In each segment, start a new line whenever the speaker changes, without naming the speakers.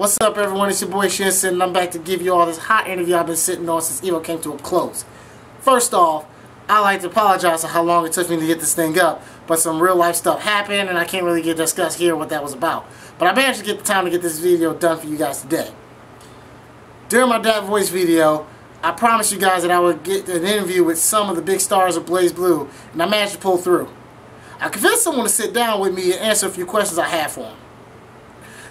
What's up, everyone? It's your boy Shinson, and I'm back to give you all this hot interview I've been sitting on since Evo came to a close. First off, I'd like to apologize for how long it took me to get this thing up, but some real life stuff happened, and I can't really get discussed here what that was about. But I managed to get the time to get this video done for you guys today. During my Dad Voice video, I promised you guys that I would get an interview with some of the big stars of BlazBlue, and I managed to pull through. I convinced someone to sit down with me and answer a few questions I had for them.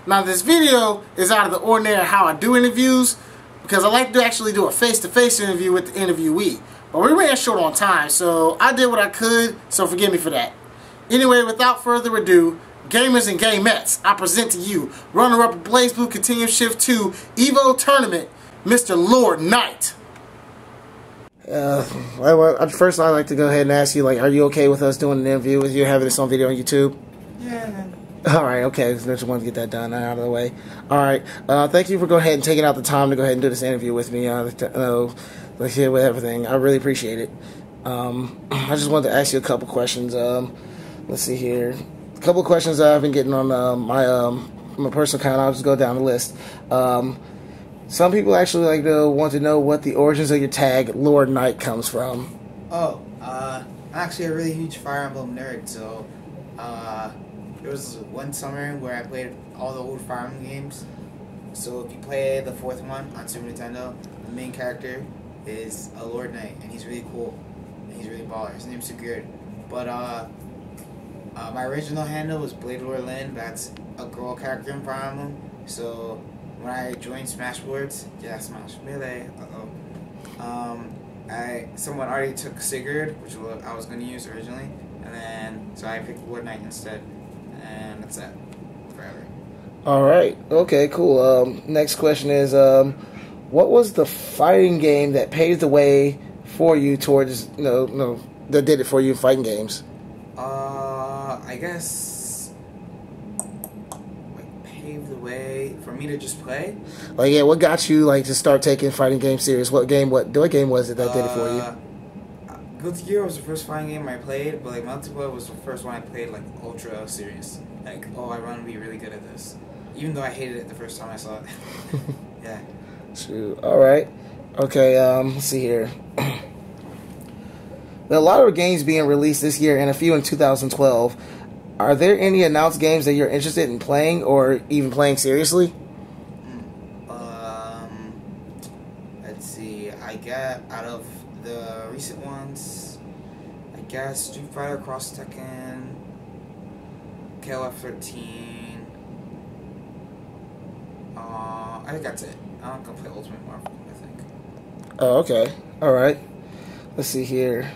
Now, this video is out of the ordinary how I do interviews, because I like to actually do a face-to-face interview with the interviewee. But we ran short on time, so I did what I could, so forgive me for that. Anyway, without further ado, gamers and gamettes, I present to you runner-up of BlazBlue Continuum Shift 2 Evo Tournament, Mr. Lord Knight. First I'd like to go ahead and ask you, are you okay with us doing an interview with you, having this on video on YouTube?
Yeah.
Alright, okay, so I just wanted to get that done out of the way. Alright, thank you for going ahead and taking out the time to go ahead and do this interview with me, with everything. I really appreciate it. I just wanted to ask you a couple questions. Let's see here. A couple of questions that I've been getting on my personal account. I'll just go down the list. Some people actually want to know what the origins of your tag, Lord Knight, comes from.
Oh, I'm actually a really huge Fire Emblem nerd, so, there was one summer where I played all the old Fire Emblem games. So if you play the fourth one on Super Nintendo, the main character is a Lord Knight, and he's really cool, and he's really baller. His name's Sigurd. But, my original handle was Blade Lord Lyn. That's a girl character in Fire Emblem. So when I joined Smash Melee, someone already took Sigurd, which I was going to use originally, and then so I picked Lord Knight instead, and that's that forever.
All right. Okay. Cool. Next question is, what was the fighting game that paved the way for you towards that did it for you in fighting games?
I guess paved the way for me to just play.
What got you to start taking fighting games serious? What game was it that did it for you?
Guilty Gear was the first fighting game I played, but Multiplayer was the first one I played ultra serious. I want to be really good at this, even though I hated it the first time I saw it. Yeah.
Shoot. All right. Okay. Let's see here. There are a lot of games being released this year and a few in 2012. Are there any announced games that you're interested in playing or even playing seriously?
Let's see. I get out of the recent ones, I guess Street Fighter Cross Tekken, KOF 13. I think that's it. I'm gonna play Ultimate Marvel, I think.
Oh, okay. All right. Let's see here.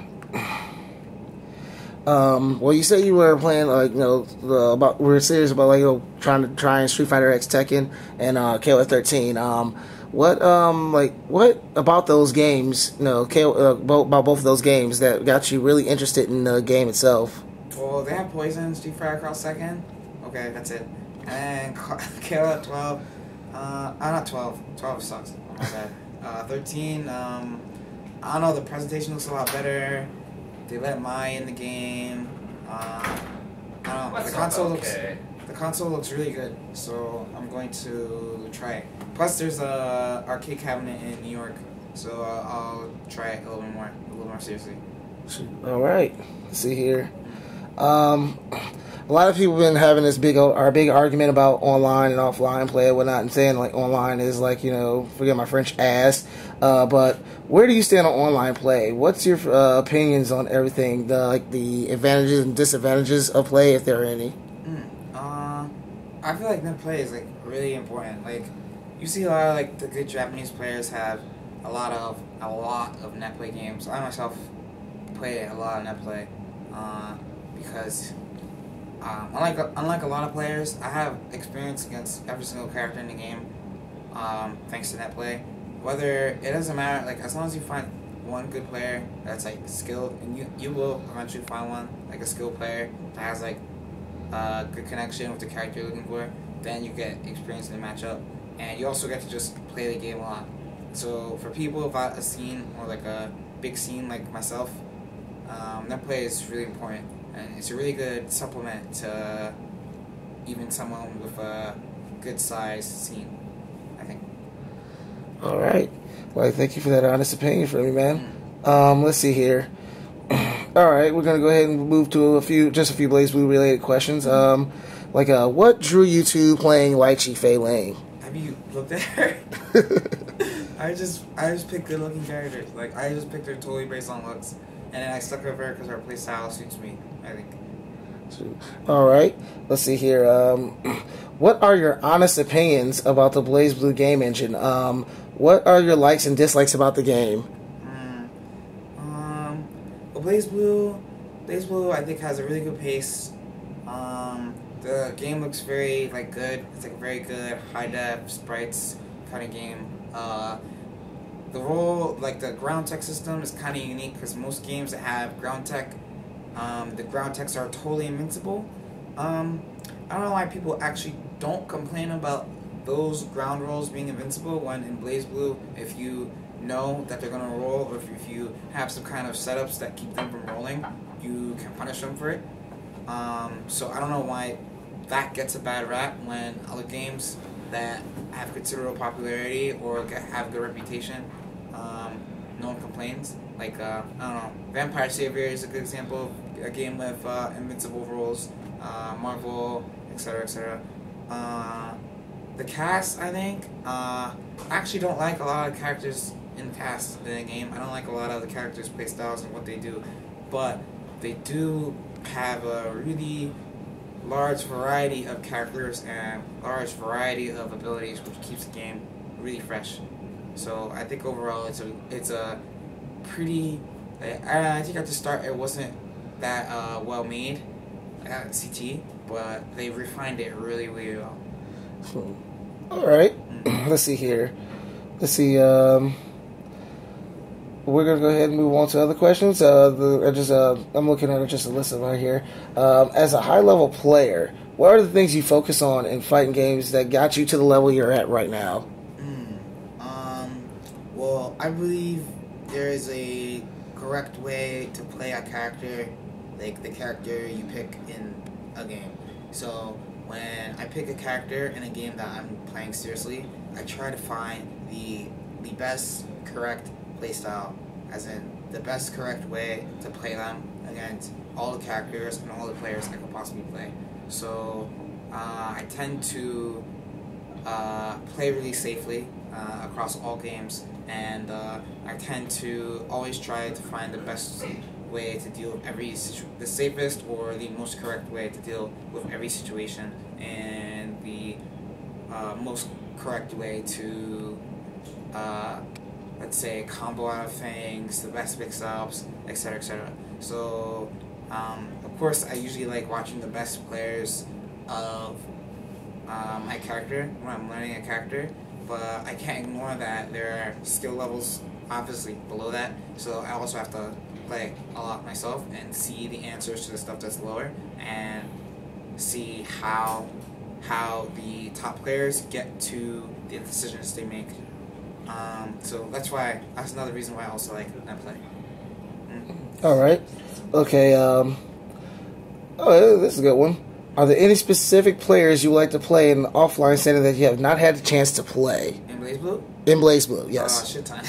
Well, you say you were playing we're serious about trying to try and Street Fighter X Tekken and KOF 13. What about those games? About both of those games that got you really interested in the game itself?
Well, they have Poison, Street Fighter Cross Tekken. Okay, that's it. And KOF 12. Not 12. 12 sucks. Oh my god. 13. I don't know. The presentation looks a lot better. They let Mai in the game. I don't know. The console looks really good, so I'm going to try it. Plus, there's a arcade cabinet in New York, so I'll try it a little more seriously.
All right. Let's see here. A lot of people have been having this big argument about online and offline play and whatnot, and saying online is forget my French, ass. But where do you stand on online play? What's your opinions on everything, the advantages and disadvantages of play, if there are any?
I feel like net play is really important. You see a lot of the good Japanese players have a lot of net play games. I myself play a lot of net play because unlike a lot of players, I have experience against every single character in the game thanks to net play. Whether it doesn't matter, as long as you find one good player that's skilled, and you will eventually find one a skilled player that has good connection with the character you're looking for, then you get experience in the matchup, and you also get to just play the game a lot. So for people without a scene or a big scene like myself, net play is really important, and it's a really good supplement to even someone with a good sized scene.
All right. Well, thank you for that honest opinion from me, man. Let's see here. All right, we're gonna go ahead and move to a few Blaze Blue related questions. What drew you to playing Lychee Fei Lane?
Have you looked at her? I just picked good looking characters. Like I just picked her totally based on looks, and then I stuck with her because her playstyle suits me, I think.
All right, let's see here. What are your honest opinions about the Blaze Blue game engine? What are your likes and dislikes about the game?
Well, Blaze Blue, I think has a really good pace. The game looks very good. It's like a very good high def sprites kind of game. The ground tech system is kind of unique because most games that have ground tech, the ground techs are totally invincible. I don't know why people actually don't complain about those ground rolls being invincible when in Blaze Blue, if you know that they're going to roll, or if you have some kind of setups that keep them from rolling, you can punish them for it. So I don't know why that gets a bad rap when other games that have considerable popularity or have good reputation, no one complains. I don't know, Vampire Savior is a good example of a game with invincible rolls, Marvel, etc., etc. The cast, I think, I actually don't like a lot of characters in the cast in the game. I don't like a lot of the characters' playstyles and what they do, but they do have a really large variety of characters and large variety of abilities, which keeps the game really fresh. So I think overall it's a pretty. I think at the start it wasn't that well made at CT, but they refined it really, really well.
All right. Let's see here. Let's see. We're gonna go ahead and move on to other questions. I'm looking at just a list of right here. As a high-level player, what are the things you focus on in fighting games that got you to the level you're at right now?
Well, I believe there is a correct way to play a character, like the character you pick in a game. So when I pick a character in a game that I'm playing seriously, I try to find the best correct playstyle, as in the best correct way to play them against all the characters and all the players I could possibly play. So I tend to play really safely across all games, and I tend to always try to find the best way to deal with the safest or the most correct way to deal with every situation, and the most correct way to let's say combo out of things, the best mix-ups, etc., etc. So of course I usually like watching the best players of my character when I'm learning a character, but I can't ignore that there are skill levels obviously below that, so I also have to play a lot myself and see the answers to the stuff that's lower and see how the top players get to the decisions they make. So that's another reason why I also like that play.
All right. Okay. Oh, this is a good one. Are there any specific players you like to play in the offline setting that you have not had the chance to play?
In Blaze Blue?
In Blaze Blue, yes.
Shit ton.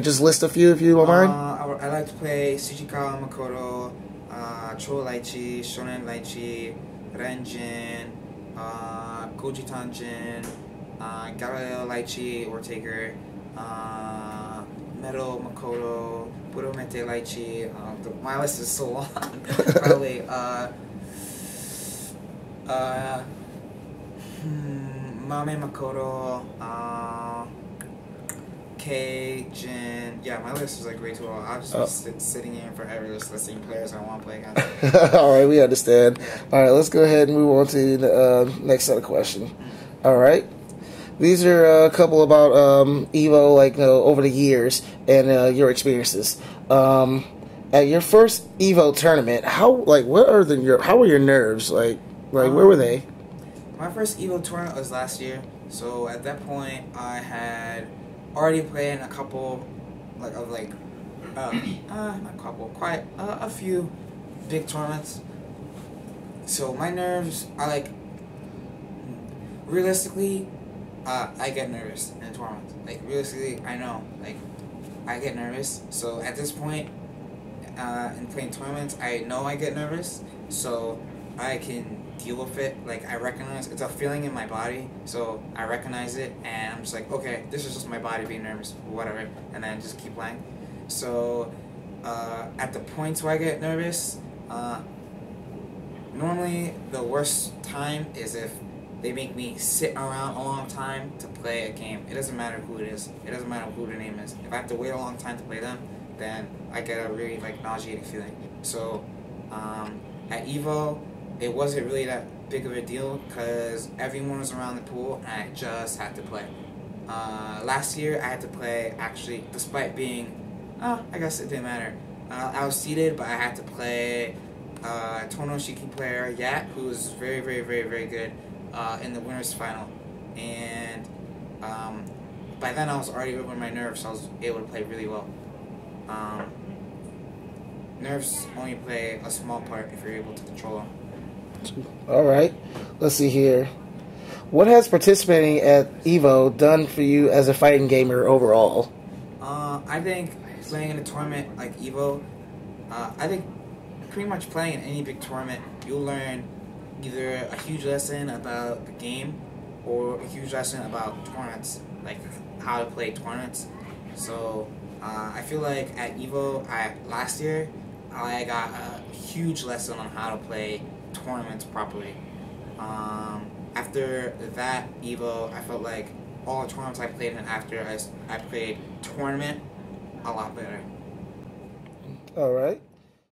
Just list a few if you don't mind.
I like to play Tsuchikawa Makoto, Cho Lychee, Shonen Lychee, Renjin, Koji Tanjin, Galileo Lychee or Taker, Metal Makoto, Buromete Lychee. My list is so long. Probably Mame Makoto, Kei Jin. Yeah, my list is way too long. I'll just be sitting here forever just listing players I want to play against.
All right, we understand. Yeah. All right, let's go ahead and move on to the next set of questions. All right. These are a couple about Evo, over the years and your experiences. At your first Evo tournament, how were your nerves? Where were they?
My first Evo tournament was last year, so at that point I had already played in a couple, a few big tournaments. So my nerves are realistically, I get nervous in a tournament. Like, realistically, I know. Like, I get nervous. So, at this point, in playing tournaments, I know I get nervous. So, I can deal with it. Like, I recognize it's a feeling in my body. So, I recognize it. And I'm just like, okay, this is just my body being nervous. Whatever. And then just keep playing. So, at the points where I get nervous, normally the worst time is if they make me sit around a long time to play a game. It doesn't matter who it is. It doesn't matter who the name is. If I have to wait a long time to play them, then I get a really nauseating feeling. So at Evo, it wasn't really that big of a deal because everyone was around the pool and I just had to play. Last year I had to play actually, despite being, I guess it didn't matter. I was seated, but I had to play Tono-Shiki player Yat, who was very, very, very, very good in the winners final, and by then I was already over my nerves, so I was able to play really well. Nerves only play a small part if you're able to control them.
Alright, let's see here. What has participating at EVO done for you as a fighting gamer overall?
I think playing in a tournament like EVO, I think pretty much playing in any big tournament, you'll learn either a huge lesson about the game or a huge lesson about tournaments, like how to play tournaments. So I feel like at EVO last year, I got a huge lesson on how to play tournaments properly. After that EVO, I felt like all the tournaments I played in after I played tournament a lot better.
Alright.